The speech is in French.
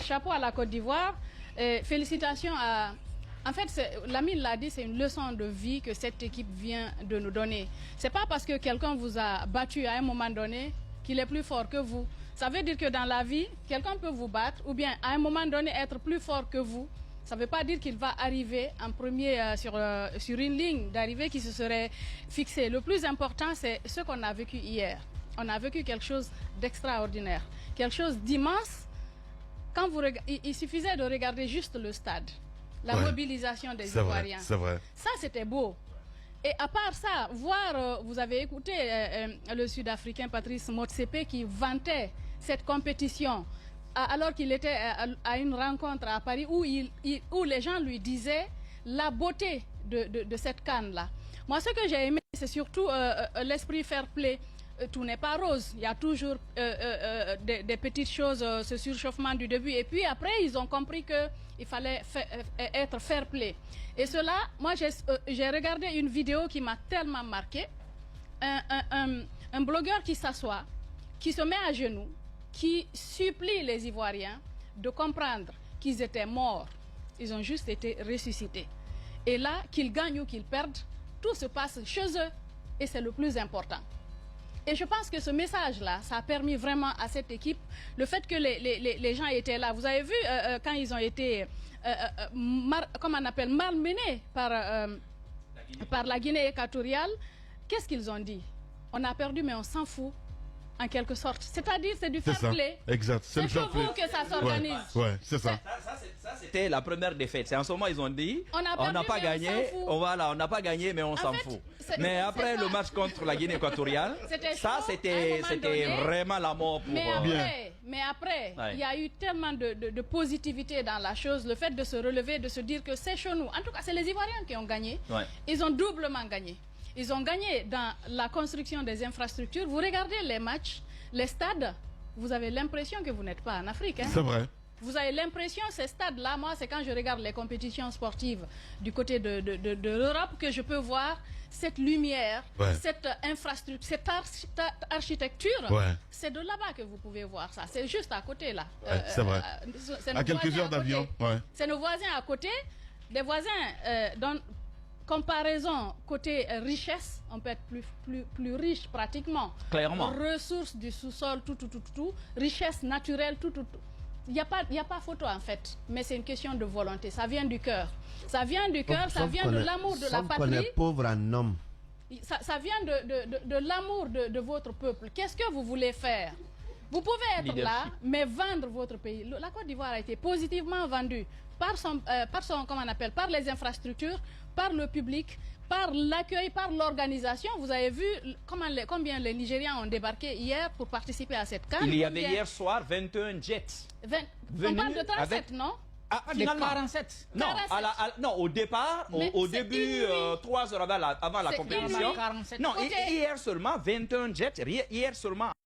Chapeau à la Côte d'Ivoire. Félicitations à... En fait, Lamine l'a dit, c'est une leçon de vie que cette équipe vient de nous donner. C'est pas parce que quelqu'un vous a battu à un moment donné qu'il est plus fort que vous. Ça veut dire que dans la vie, quelqu'un peut vous battre ou bien à un moment donné être plus fort que vous. Ça ne veut pas dire qu'il va arriver en premier sur une ligne d'arrivée qui se serait fixée. Le plus important, c'est ce qu'on a vécu hier. On a vécu quelque chose d'extraordinaire, quelque chose d'immense. Il suffisait de regarder juste le stade, la mobilisation des Ivoiriens. C'est vrai. Ça, c'était beau. Et à part ça, vous avez écouté le Sud-Africain Patrice Motsepe qui vantait cette compétition alors qu'il était à une rencontre à Paris où les gens lui disaient la beauté de cette CAN-là. Moi, ce que j'ai aimé, c'est surtout l'esprit fair play. Tout n'est pas rose. Il y a toujours des petites choses, ce surchauffement du début. Et puis après, ils ont compris qu'il fallait être fair play. Et cela, moi, j'ai regardé une vidéo qui m'a tellement marqué. Un blogueur qui s'assoit, qui se met à genoux, qui supplie les Ivoiriens de comprendre qu'ils étaient morts. Ils ont juste été ressuscités. Et là, qu'ils gagnent ou qu'ils perdent, tout se passe chez eux. Et c'est le plus important. Et je pense que ce message-là, ça a permis vraiment à cette équipe, le fait que les gens étaient là. Vous avez vu quand ils ont été, comment on appelle, malmenés par la Guinée équatoriale, qu'est-ce qu'ils ont dit? On a perdu, mais on s'en fout, en quelque sorte. C'est-à-dire, c'est du fair play. Exact. C'est chez vous que ça s'organise. Ouais, c'est ça. Ça c'était la première défaite. C'est en ce moment ils ont dit, on n'a pas gagné, on n'a pas gagné, mais on s'en fout. Mais après le match contre la Guinée équatoriale, ça c'était vraiment la mort pour... Mais après, il y a eu tellement de positivité dans la chose, le fait de se relever, de se dire que c'est chez nous. En tout cas, c'est les Ivoiriens qui ont gagné. Ils ont doublement gagné. Ils ont gagné dans la construction des infrastructures. Vous regardez les matchs, les stades, vous avez l'impression que vous n'êtes pas en Afrique. Hein? C'est vrai. Vous avez l'impression, ces stades-là, moi, c'est quand je regarde les compétitions sportives du côté de l'Europe que je peux voir cette lumière, cette infrastructure, cette architecture. C'est de là-bas que vous pouvez voir ça. C'est juste à côté, là. C'est vrai. À quelques heures d'avion. C'est nos voisins à côté. Des voisins dont... Comparaison côté richesse, on peut être plus riche pratiquement. Clairement. Ressources du sous-sol, tout. Richesse naturelle, tout. Il n'y a pas photo en fait, mais c'est une question de volonté. Ça vient du cœur. Ça vient du cœur, ça vient de l'amour de la patrie. On est pauvre en homme. Ça vient de l'amour de votre peuple. Qu'est-ce que vous voulez faire? Vous pouvez être là, mais vendre votre pays. La Côte d'Ivoire a été positivement vendue par par les infrastructures, par le public, par l'accueil, par l'organisation. Vous avez vu combien les Nigériens ont débarqué hier pour participer à cette CAN. Il y avait hier soir 21 jets. On parle de 37, non? Ah, finalement, 47. Non, 47. Non, au départ, au début, 3 heures avant la compétition. 47. Non, hier seulement 21 jets, hier seulement.